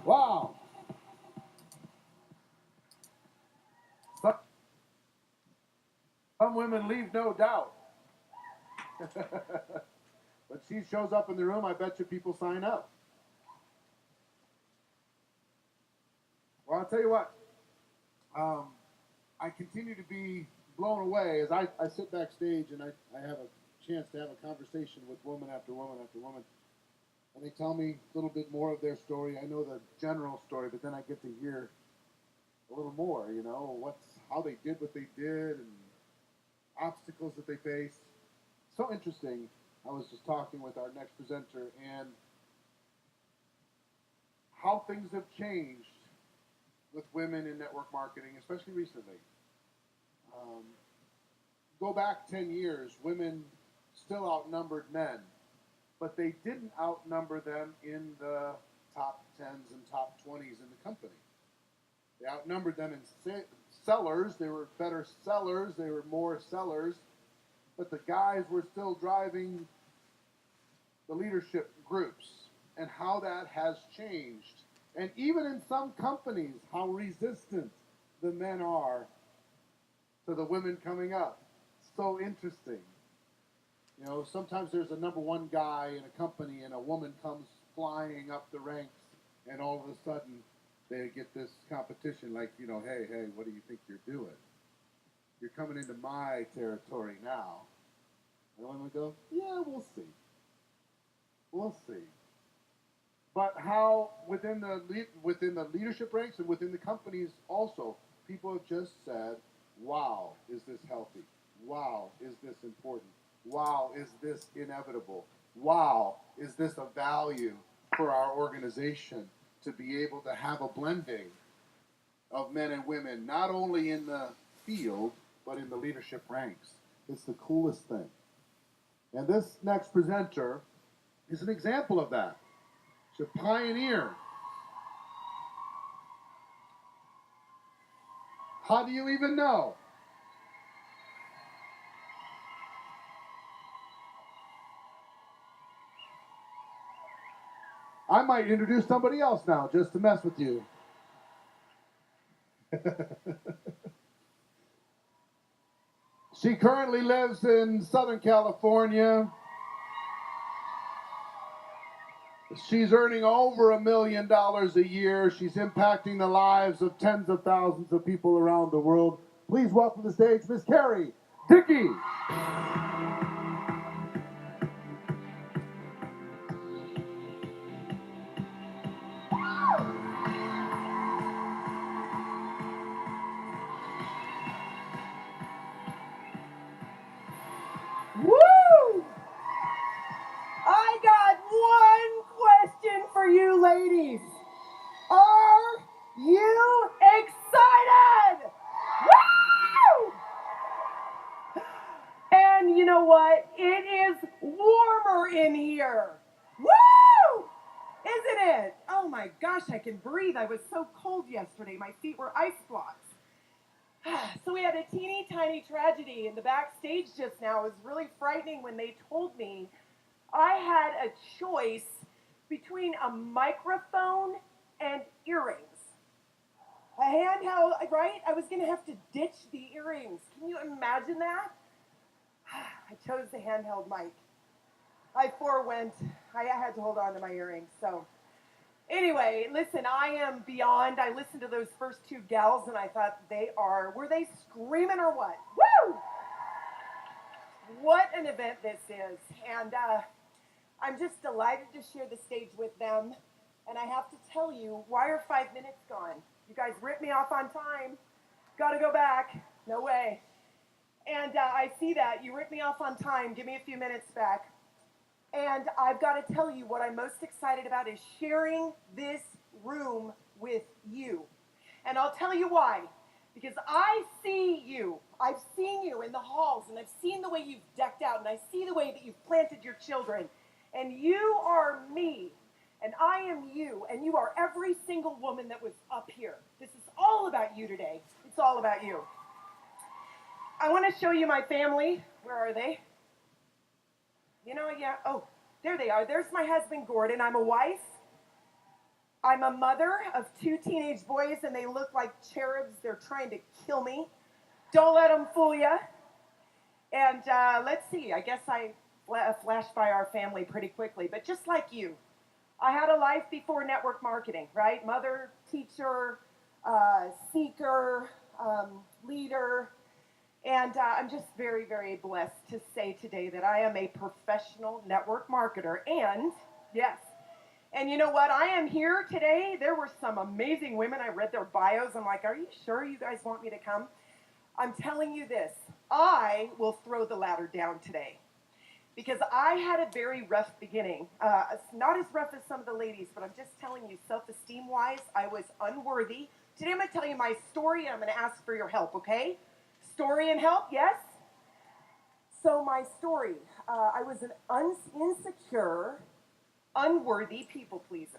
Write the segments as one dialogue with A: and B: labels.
A: Wow. Some women leave no doubt. But she shows up in the room, I bet you people sign up. Well, I'll tell you what. I continue to be blown away as I sit backstage and I have a chance to have a conversation with woman after woman after woman. And they tell me a little bit more of their story. I know the general story, but then I get to hear a little more, how they did what they did and obstacles that they faced. So interesting. I was just talking with our next presenter and how things have changed with women in network marketing, especially recently. Go back 10 years, women still outnumbered men, but they didn't outnumber them in the top 10s and top 20s in the company. They outnumbered them in sellers. They were better sellers. They were more sellers. But the guys were still driving the leadership groups and how that has changed. And even in some companies, how resistant the men are to the women coming up. So interesting. Sometimes there's a number one guy in a company and a woman comes flying up the ranks and all of a sudden they get this competition like, hey, what do you think you're doing? You're coming into my territory now. And the women go, yeah, we'll see. We'll see. But how within the leadership ranks and within the companies also, people have just said, wow, is this healthy? Wow, is this important? Wow, is this inevitable? Wow, is this a value for our organization to be able to have a blending of men and women, not only in the field, but in the leadership ranks? It's the coolest thing. And this next presenter is an example of that. She's a pioneer. How do you even know? I might introduce somebody else now just to mess with you. She currently lives in Southern California. She's earning over $1 million a year. She's impacting the lives of tens of thousands of people around the world. Please welcome to the stage Miss Carrie Dickie.
B: Woo! I got one question for you ladies. Are you excited? Woo! And you know what? It is warmer in here. Woo! Isn't it? Oh my gosh, I can breathe. I was so cold yesterday. My feet were ice blocks. So we had a teeny tiny tragedy in the backstage just now. It was really frightening when they told me I had a choice between a microphone and earrings. A handheld, right? I was going to have to ditch the earrings. Can you imagine that? I chose the handheld mic. I forewent. I had to hold on to my earrings. So anyway, listen, I am beyond. I listened to those first two gals and I thought were they screaming or what? Woo! What an event this is. And I'm just delighted to share the stage with them. And I have to tell you, why are 5 minutes gone? You guys ripped me off on time. Got to go back. No way. And I see that. You ripped me off on time. Give me a few minutes back. And I've got to tell you what I'm most excited about is sharing this room with you. And I'll tell you why. Because I see you. I've seen you in the halls, and I've seen the way you've decked out, and I see the way that you've planted your children. And you are me, and I am you, and you are every single woman that was up here. This is all about you today. It's all about you. I want to show you my family. Where are they? Yeah. Oh, there they are. There's my husband, Gordon. I'm a wife. I'm a mother of 2 teenage boys, and they look like cherubs. They're trying to kill me. Don't let them fool you. And let's see, I guess I flashed by our family pretty quickly. But just like you, I had a life before network marketing, right? Mother, teacher, seeker, leader. And I'm just very, very blessed to say today that I am a professional network marketer. And, yes, and you know what? I am here today. There were some amazing women. I read their bios. I'm like, are you sure you guys want me to come? I'm telling you this. I will throw the ladder down today because I had a very rough beginning. Not as rough as some of the ladies, but I'm just telling you, self-esteem wise, I was unworthy. Today I'm going to tell you my story, and I'm going to ask for your help, okay? Story and help, yes? So my story, I was an insecure, unworthy people pleaser.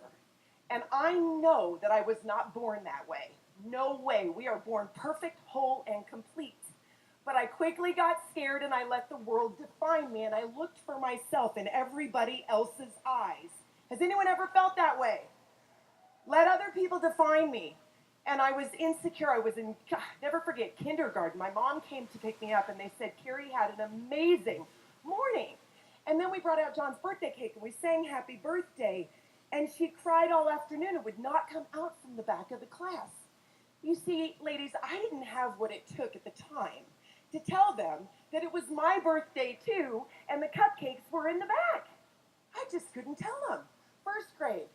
B: And I know that I was not born that way. No way. We are born perfect, whole, and complete. But I quickly got scared and I let the world define me, and I looked for myself in everybody else's eyes. Has anyone ever felt that way? Let other people define me. And I was insecure. I was in, never forget, kindergarten. My mom came to pick me up and they said, Carrie had an amazing morning. And then we brought out John's birthday cake and we sang happy birthday. And she cried all afternoon and would not come out from the back of the class. You see, ladies, I didn't have what it took at the time to tell them that it was my birthday too, and the cupcakes were in the back. I just couldn't tell them. First grade,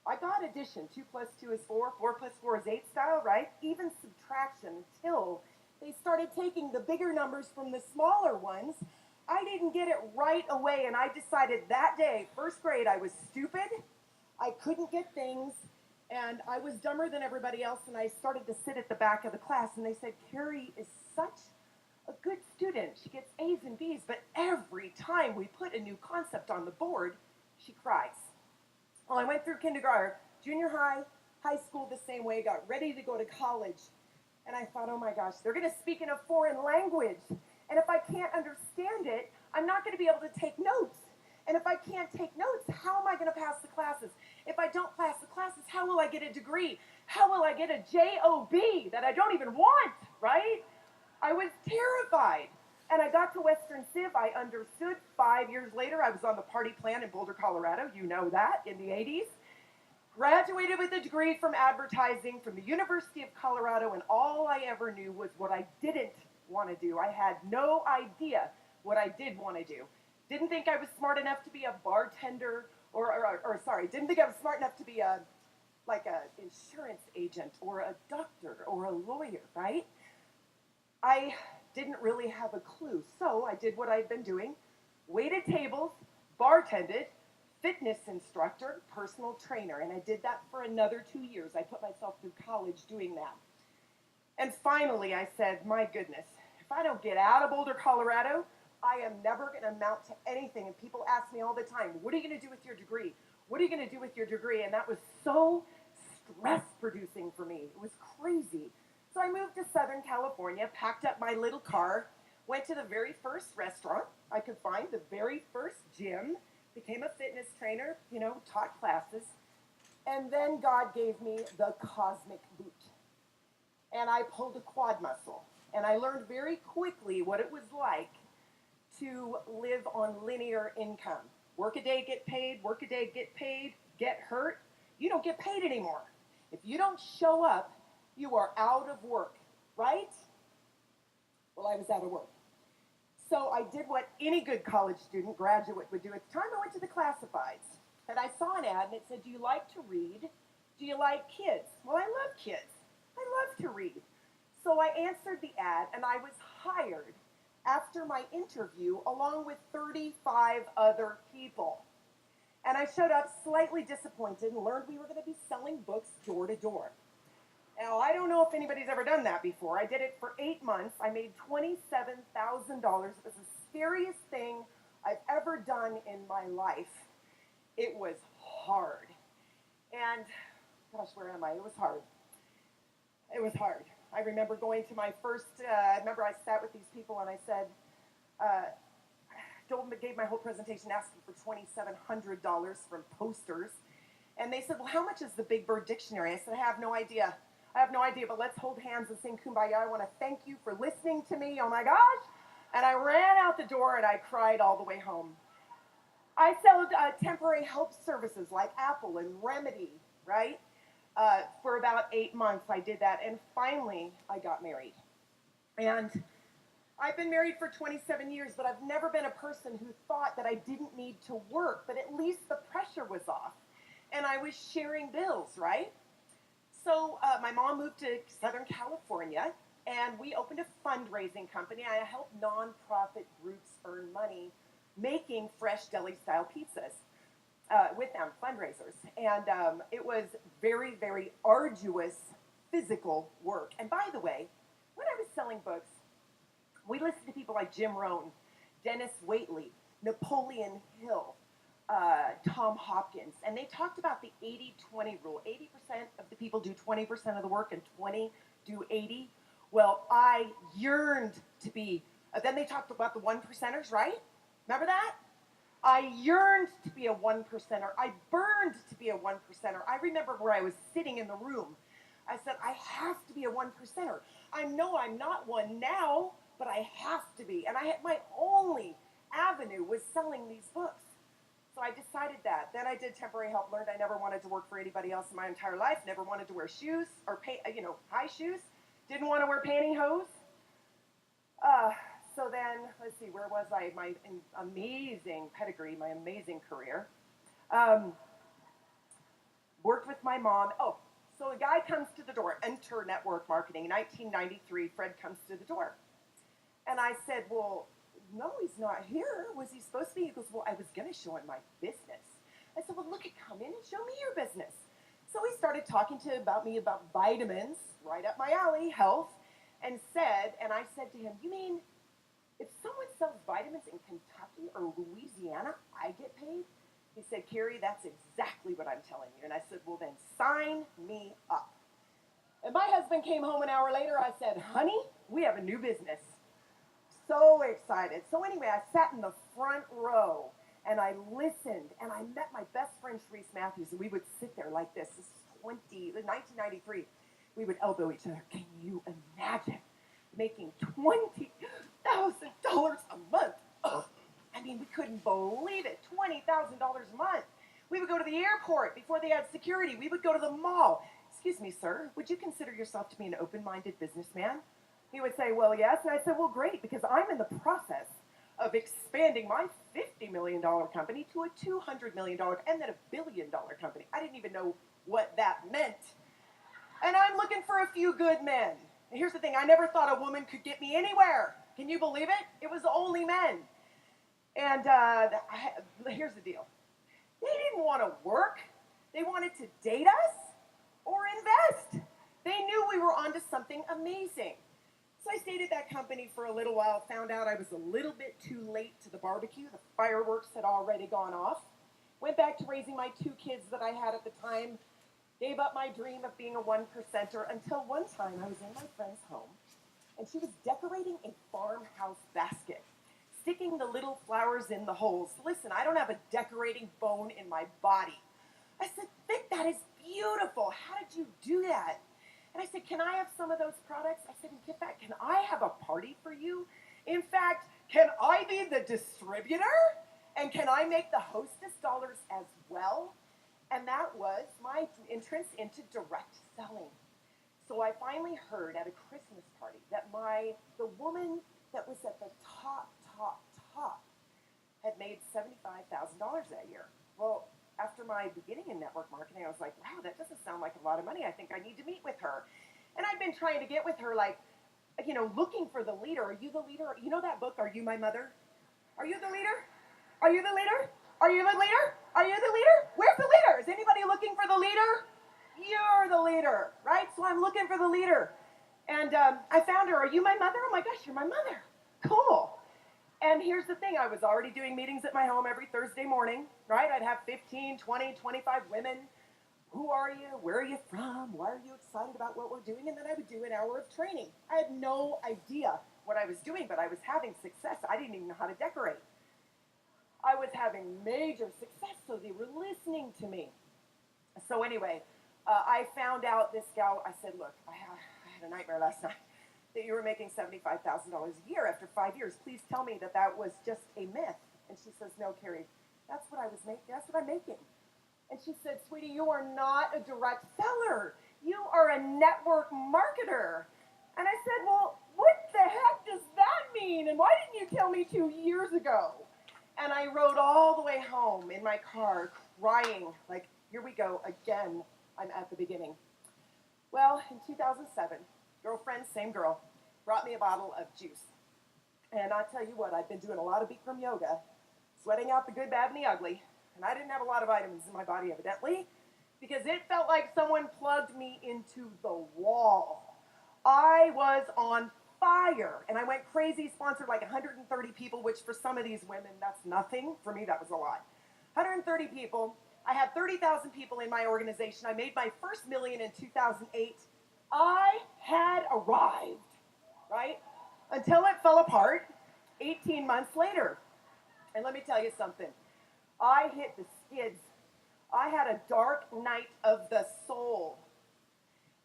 B: I got addition. 2 plus 2 is 4, 4 plus 4 is 8 style, right? Even subtraction until they started taking the bigger numbers from the smaller ones. I didn't get it right away, and I decided that day, first grade, I was stupid. I couldn't get things, and I was dumber than everybody else, and I started to sit at the back of the class, and they said, Carrie is such a good student. She gets A's and B's, but every time we put a new concept on the board, she cries. Well, I went through kindergarten, junior high, high school the same way, got ready to go to college, and I thought, oh my gosh, they're going to speak in a foreign language, and if I can't understand it, I'm not going to be able to take notes. And if I can't take notes, how am I going to pass the classes? If I don't pass the classes, how will I get a degree? How will I get a job that I don't even want, right? I was terrified. And I got to Western Civ. I understood. 5 years later, I was on the party plan in Boulder, Colorado. You know that, in the 80s. Graduated with a degree from advertising from the University of Colorado, and all I ever knew was what I didn't want to do. I had no idea what I did want to do. Didn't think I was smart enough to be a bartender, didn't think I was smart enough to be an insurance agent or a doctor or a lawyer, right? I didn't really have a clue, so I did what I'd been doing, waited tables, bartended, fitness instructor, personal trainer, and I did that for another 2 years. I put myself through college doing that. And finally I said, my goodness, if I don't get out of Boulder, Colorado, I am never going to amount to anything. And people ask me all the time, what are you going to do with your degree? What are you going to do with your degree? And that was so stress-producing for me. It was crazy. So I moved to Southern California, packed up my little car, went to the very first restaurant I could find, the very first gym, became a fitness trainer, taught classes. And then God gave me the cosmic boot. And I pulled a quad muscle. And I learned very quickly what it was like to live on linear income. Work a day, get paid, work a day, get paid, get hurt. You don't get paid anymore. If you don't show up, you are out of work, right? Well, I was out of work. So I did what any good college student, graduate would do at the time. I went to the classifieds. And I saw an ad and it said, do you like to read? Do you like kids? Well, I love kids. I love to read. So I answered the ad and I was hired after my interview along with 35 other people. And I showed up slightly disappointed and learned we were going to be selling books door to door. Now, I don't know if anybody's ever done that before. I did it for 8 months. I made $27,000. It was the scariest thing I've ever done in my life. It was hard. And, gosh, where am I? It was hard. It was hard. I remember going to my first, I sat with these people and I said, gave my whole presentation asking for $2,700 from posters. And they said, well, how much is the Big Bird Dictionary? I said, I have no idea. I have no idea, but let's hold hands and sing Kumbaya. I want to thank you for listening to me. Oh my gosh. And I ran out the door and I cried all the way home. I sold temporary help services like Apple and Remedy, right? For about 8 months I did that, and finally I got married. And I've been married for 27 years, but I've never been a person who thought that I didn't need to work, but at least the pressure was off. And I was sharing bills, right? So my mom moved to Southern California, and we opened a fundraising company. I helped nonprofit groups earn money making fresh deli-style pizzas with them, fundraisers. And it was very, very arduous physical work. And by the way, when I was selling books, we listened to people like Jim Rohn, Dennis Waitley, Napoleon Hill, Tom Hopkins, and they talked about the 80-20 rule. 80% of the people do 20% of the work and 20 do 80. Well, I yearned to be, then they talked about the 1%ers, right? Remember that? I yearned to be a 1%er. I burned to be a 1%er. I remember where I was sitting in the room. I said, I have to be a 1%er. I know I'm not one now, but I have to be. And I had my only avenue was selling these books. So I decided that. Then I did temporary help, learned I never wanted to work for anybody else in my entire life, never wanted to wear shoes or high shoes, didn't want to wear pantyhose. So then, let's see, where was I? My amazing pedigree, my amazing career. Worked with my mom. Oh, so a guy comes to the door, enter network marketing. In 1993, Fred comes to the door. And I said, well, no, he's not here. Was he supposed to be? He goes, well, I was going to show him my business. I said, well, look, come in and show me your business. So he started talking about me about vitamins, right up my alley, health, and I said to him, you mean if someone sells vitamins in Kentucky or Louisiana, I get paid? He said, Carrie, that's exactly what I'm telling you. And I said, well, then sign me up. And my husband came home an hour later. I said, honey, we have a new business. So excited. So anyway, I sat in the front row and I listened, and I met my best friend, Sharice Matthews, and we would sit there like this. This is 1993. We would elbow each other. Can you imagine making $20,000 a month? Oh, I mean, we couldn't believe it. $20,000 a month. We would go to the airport before they had security. We would go to the mall. Excuse me, sir, would you consider yourself to be an open-minded businessman? He would say, well, yes. And I said, well, great, because I'm in the process of expanding my $50 million company to a $200 million and then a $1 billion company. I didn't even know what that meant. And I'm looking for a few good men. And here's the thing, I never thought a woman could get me anywhere. Can you believe it? It was only men. And here's the deal. They didn't want to work. They wanted to date us or invest. They knew we were onto something amazing. So I stayed at that company for a little while, found out I was a little bit too late to the barbecue. The fireworks had already gone off. Went back to raising my 2 kids that I had at the time. Gave up my dream of being a 1%er until one time I was in my friend's home and she was decorating a farmhouse basket, sticking the little flowers in the holes. Listen, I don't have a decorating bone in my body. I said, Vic, that is beautiful. How did you do that? And I said, can I have some of those products? I said, in fact, can I have a party for you? In fact, can I be the distributor? And can I make the hostess dollars as well? And that was my entrance into direct selling. So I finally heard at a Christmas party that the woman that was at the top had made $75,000 that year. Well, after my beginning in network marketing, I was like, wow, that doesn't sound like a lot of money. I think I need to meet with her. And I've been trying to get with her, like, looking for the leader. Are you the leader? You know that book, Are You My Mother? Are you the leader? Are you the leader? Are you the leader? Are you the leader? Where's the leader? Is anybody looking for the leader? You're the leader, right? So I'm looking for the leader. And I found her. Are you my mother? Oh my gosh, you're my mother. Cool. And here's the thing. I was already doing meetings at my home every Thursday morning, right? I'd have 15, 20, 25 women. Who are you? Where are you from? Why are you excited about what we're doing? And then I would do an hour of training. I had no idea what I was doing, but I was having success. I didn't even know how to decorate. I was having major success, so they were listening to me. So anyway, I found out this gal, I said, look, I had a nightmare last night that you were making $75,000 a year after 5 years. Please tell me that that was just a myth. And she says, no, Carrie, that's what I was making. That's what I'm making. And she said, sweetie, you are not a direct seller. You are a network marketer. And I said, well, what the heck does that mean? And why didn't you tell me 2 years ago? And I rode all the way home in my car crying, like, here we go again. I'm at the beginning. Well, in 2007, girlfriend, same girl, brought me a bottle of juice. And I tell you what, I've been doing a lot of Bikram yoga, sweating out the good, bad, and the ugly. And I didn't have a lot of vitamins in my body, evidently, because it felt like someone plugged me into the wall. I was on fire, and I went crazy, sponsored like 130 people, which for some of these women, that's nothing. For me, that was a lot. 130 people. I had 30,000 people in my organization. I made my first million in 2008. I had arrived, right? Until it fell apart 18 months later. And let me tell you something. I hit the skids. I had a dark night of the soul.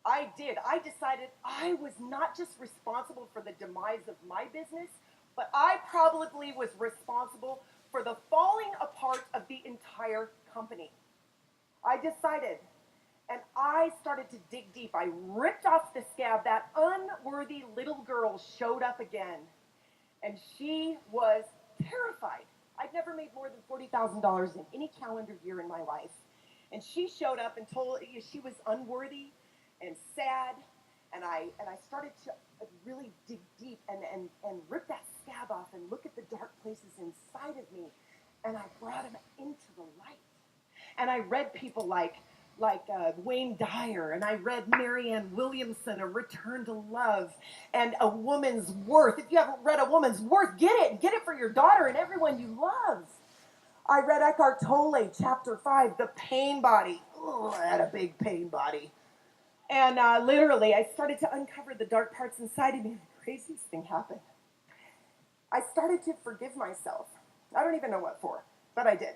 B: I did. I decided I was not just responsible for the demise of my business, but I probably was responsible for the falling apart of the entire company. I decided, and I started to dig deep. I ripped off the scab. That unworthy little girl showed up again, and she was terrified. I'd never made more than $40,000 in any calendar year in my life. And she showed up and told she was unworthy and sad. And I started to really dig deep and rip that scab off and look at the dark places inside of me. And I brought them into the light. And I read people like Wayne Dyer, and I read Marianne Williamson, A Return to Love, and A Woman's Worth. If you haven't read A Woman's Worth, get it. Get it for your daughter and everyone you love. I read Eckhart Tolle, Chapter 5, The Pain Body. Oh, I had a big pain body. And literally, I started to uncover the dark parts inside of me, and the craziest thing happened. I started to forgive myself. I don't even know what for, but I did.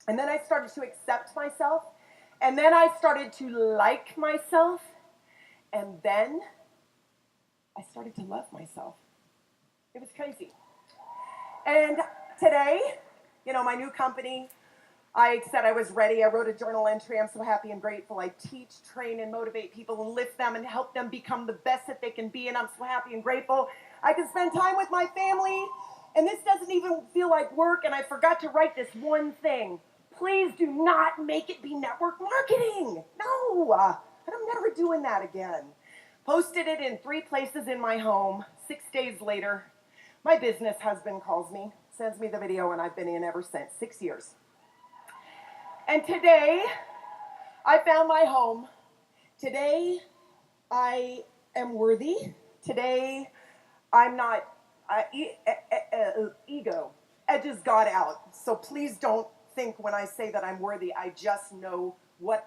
B: And then I started to accept myself. And then I started to like myself. And then I started to love myself. It was crazy. And today, my new company, I said I was ready. I wrote a journal entry. I'm so happy and grateful. I teach, train, and motivate people and lift them and help them become the best that they can be. And I'm so happy and grateful. I can spend time with my family. And this doesn't even feel like work. And I forgot to write this one thing. Please do not make it be network marketing. No, I'm never doing that again. Posted it in 3 places in my home. 6 days later, my business husband calls me, sends me the video, and I've been in ever since, 6 years. And today, I found my home. Today, I am worthy. Today, I'm not, ego edges God out. So please don't think when I say that I'm worthy, I just know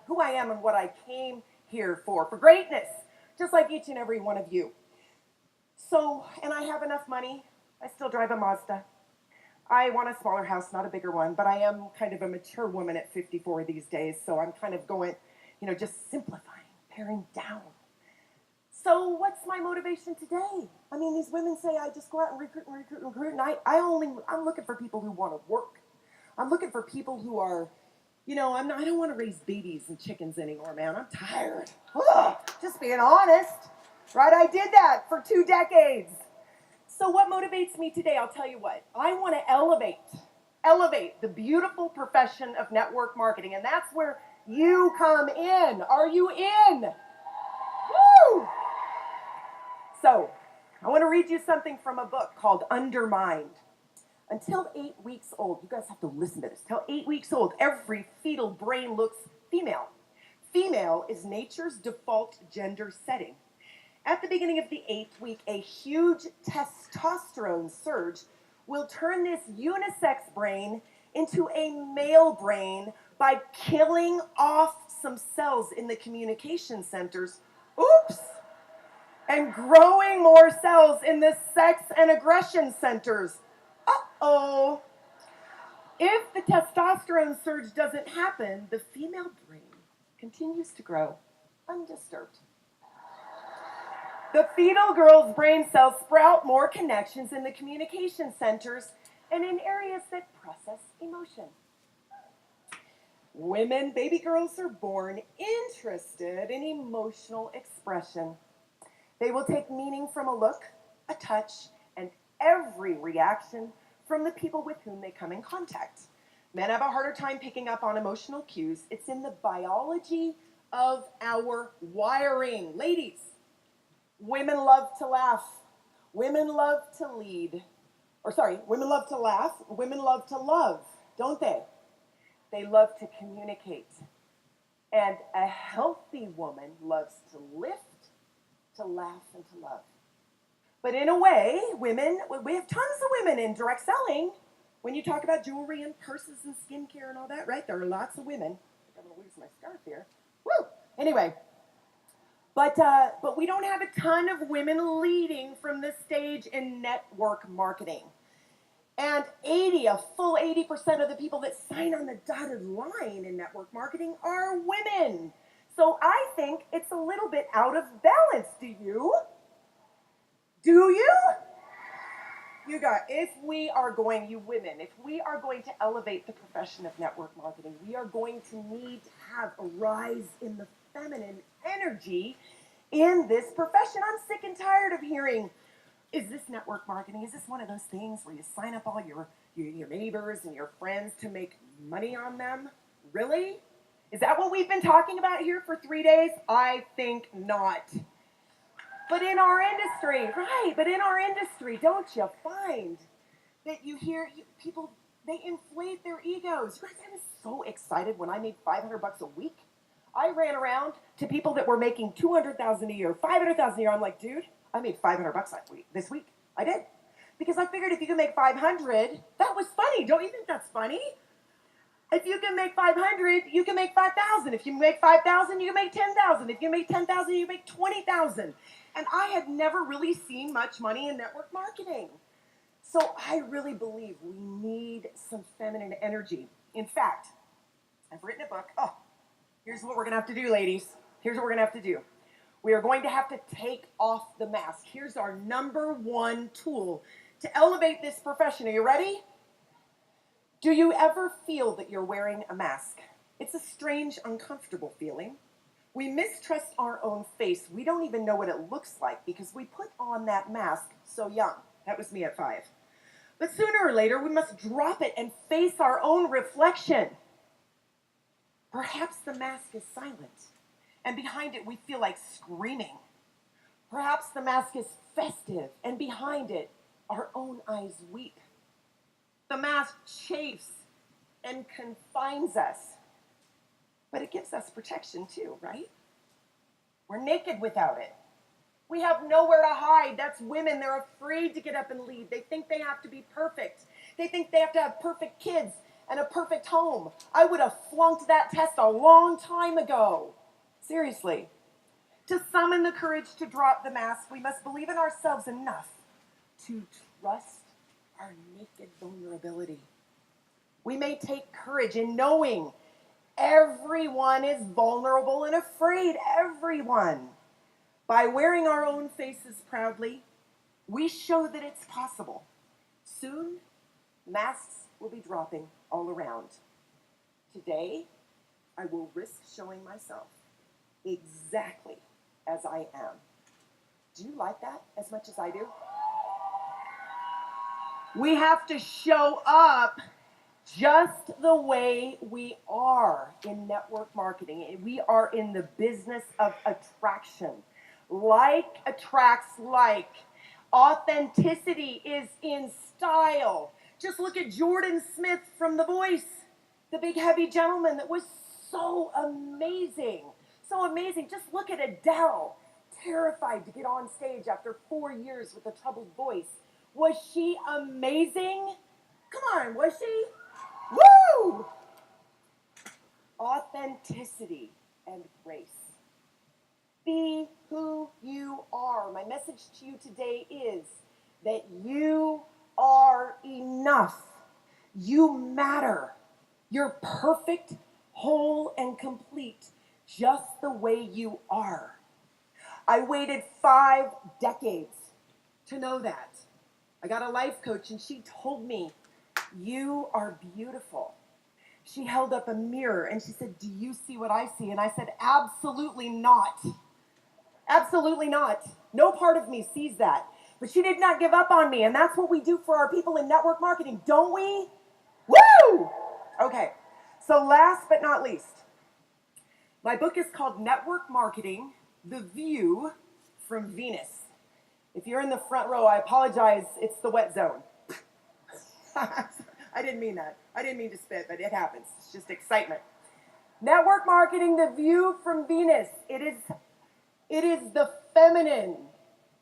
B: who I am and what I came here for greatness, just like each and every one of you. So, and I have enough money. I still drive a Mazda. I want a smaller house, not a bigger one, but I am kind of a mature woman at 54 these days, so I'm kind of going, just simplifying, paring down. So what's my motivation today? I mean, these women say I just go out and recruit, and I'm looking for people who want to work. I'm looking for people who are, I don't want to raise babies and chickens anymore, man. I'm tired. Ugh, just being honest, right? I did that for 2 decades. So what motivates me today? I'll tell you what. I want to elevate the beautiful profession of network marketing, and that's where you come in. Are you in? Woo! So I want to read you something from a book called Undermined. Until 8 weeks old, you guys have to listen to this. Till 8 weeks old, every fetal brain looks female. Female is nature's default gender setting. At the beginning of the 8th week, a huge testosterone surge will turn this unisex brain into a male brain by killing off some cells in the communication centers. Oops! And growing more cells in the sex and aggression centers. Uh-oh. If the testosterone surge doesn't happen, the female brain continues to grow undisturbed. The fetal girl's brain cells sprout more connections in the communication centers and in areas that process emotion. Women, baby girls, are born interested in emotional expression. They will take meaning from a look, a touch, and every reaction from the people with whom they come in contact. Men have a harder time picking up on emotional cues. It's in the biology of our wiring. Ladies, women love to laugh. Women love to lead. Women love to laugh. Women love to love, don't they? They love to communicate. And a healthy woman loves to lift, to laugh, and to love. But in a way, women, we have tons of women in direct selling. When you talk about jewelry and purses and skincare and all that, right? There are lots of women. I think I'm going to lose my scarf here. Woo! Anyway. But we don't have a ton of women leading from the stage in network marketing. And a full 80% of the people that sign on the dotted line in network marketing are women. So I think it's a little bit out of balance. Do you? Do you? You guys, if we are going to elevate the profession of network marketing, we are going to need to have a rise in the feminine energy in this profession. I'm sick and tired of hearing, is this network marketing? Is this one of those things where you sign up all your neighbors and your friends to make money on them? Really? Is that what we've been talking about here for 3 days? I think not. But in our industry, don't you find that you hear people, they inflate their egos. You guys, I was so excited when I made $500 a week. I ran around to people that were making $200,000 a year, $500,000 a year. I'm like, dude, I made $500 this week. I did. Because I figured if you can make 500, that was funny. Don't you think that's funny? If you can make 500, you can make 5,000. If you make 5,000, you can make 10,000. If you make 10,000, you make 20,000. And I had never really seen much money in network marketing. So I really believe we need some feminine energy. In fact, I've written a book. Oh, here's what we're going to have to do, ladies. Here's what we're going to have to do. We are going to have to take off the mask. Here's our number one tool to elevate this profession. Are you ready? Do you ever feel that you're wearing a mask? It's a strange, uncomfortable feeling. We mistrust our own face. We don't even know what it looks like because we put on that mask so young. That was me at 5. But sooner or later, we must drop it and face our own reflection. Perhaps the mask is silent, and behind it we feel like screaming. Perhaps the mask is festive, and behind it our own eyes weep. The mask chafes and confines us, but it gives us protection too, right? We're naked without it. We have nowhere to hide. That's women. They're afraid to get up and lead. They think they have to be perfect. They think they have to have perfect kids and a perfect home. I would have flunked that test a long time ago. Seriously. To summon the courage to drop the mask, we must believe in ourselves enough to trust our naked vulnerability. We may take courage in knowing everyone is vulnerable and afraid. Everyone. By wearing our own faces proudly, we show that it's possible. Soon, masks will be dropping all around. Today, I will risk showing myself exactly as I am. Do you like that as much as I do? We have to show up just the way we are in network marketing. We are in the business of attraction. Like attracts like. Authenticity is in style. Just look at Jordan Smith from The Voice, the big heavy gentleman that was so amazing. So amazing. Just look at Adele, terrified to get on stage after 4 years with a troubled voice. Was she amazing? Come on, was she? Woo! Authenticity and grace. Be who you are. My message to you today is that you are enough. You matter. You're perfect, whole, and complete. just the way you are. I waited 5 decades to know that. I got a life coach and she told me, you are beautiful. She held up a mirror and she said, do you see what I see? And I said, absolutely not. Absolutely not. No part of me sees that. But she did not give up on me. And that's what we do for our people in network marketing, don't we? Woo! Okay. So last but not least, my book is called Network Marketing, The View from Venus. If you're in the front row, I apologize. It's the wet zone. I didn't mean that. I didn't mean to spit, but it happens. It's just excitement. Network Marketing, The View from Venus. It is the feminine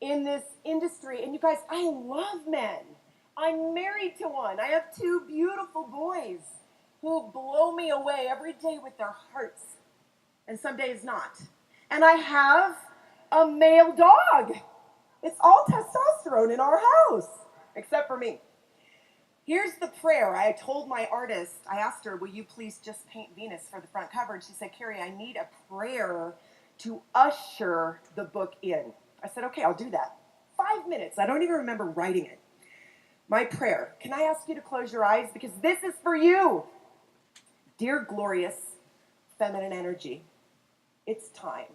B: in this industry. And you guys, I love men. I'm married to one. I have 2 beautiful boys who blow me away every day with their hearts. And some days not. And I have a male dog. It's all testosterone in our house, except for me. Here's the prayer. I told my artist, I asked her, will you please just paint Venus for the front cover? And she said, Carrie, I need a prayer to usher the book in. I said, okay, I'll do that. 5 minutes. I don't even remember writing it. My prayer. Can I ask you to close your eyes? Because this is for you. Dear glorious feminine energy, it's time.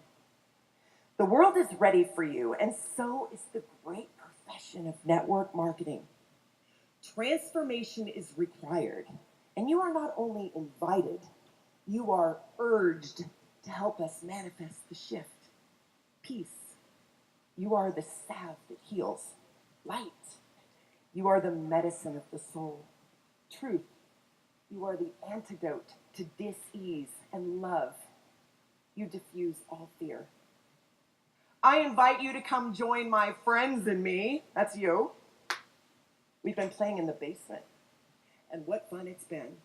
B: The world is ready for you, and so is the great profession of network marketing. Transformation is required, and you are not only invited, you are urged to help us manifest the shift. Peace. You are the salve that heals. Light. You are the medicine of the soul. Truth. You are the antidote to dis-ease, and love. You diffuse all fear. I invite you to come join my friends and me. That's you. We've been playing in the basement, and what fun it's been.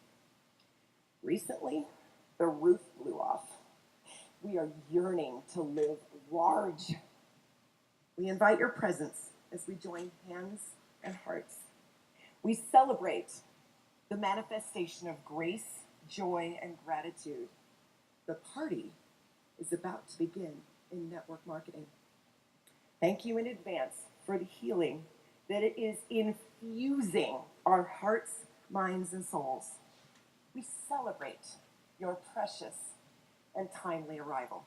B: Recently, the roof blew off. We are yearning to live large. We invite your presence as we join hands and hearts. We celebrate the manifestation of grace, joy, and gratitude. The party is about to begin in network marketing. Thank you in advance for the healing that it is infusing our hearts, minds, and souls. We celebrate your precious and timely arrival.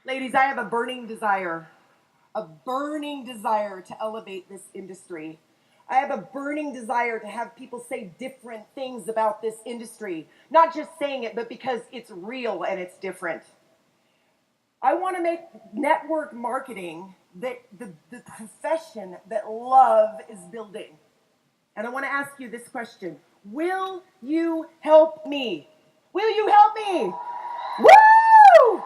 B: Ladies, I have a burning desire to elevate this industry. I have a burning desire to have people say different things about this industry. Not just saying it, but because it's real and it's different. I want to make network marketing the profession that love is building. And I want to ask you this question. Will you help me? Will you help me? Woo!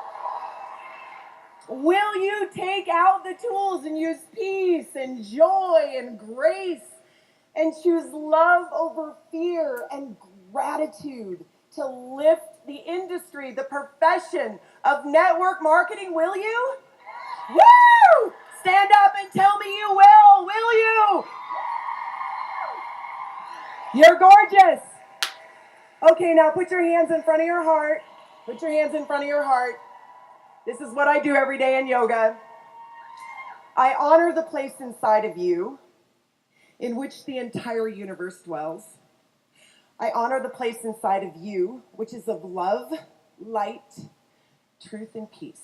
B: Will you take out the tools and use peace and joy and grace and choose love over fear and gratitude to lift the industry, the profession of network marketing? Will you? Woo! Stand up and tell me you will you? You're gorgeous. Okay, now put your hands in front of your heart. Put your hands in front of your heart. This is what I do every day in yoga. I honor the place inside of you in which the entire universe dwells. I honor the place inside of you, which is of love, light, truth, and peace.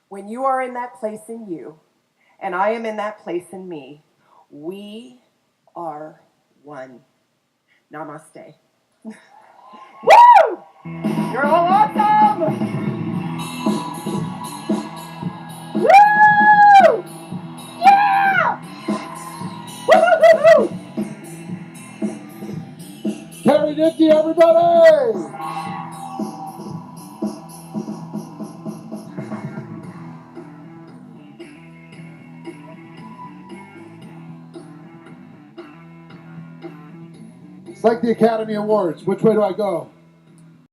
B: When you are in that place in you, and I am in that place in me, we are one. Namaste. Woo! You're all awesome! Woo! Yeah! Woo-hoo-hoo-hoo!
A: Carrie Dickie, everybody! It's like the Academy Awards. Which way do I go?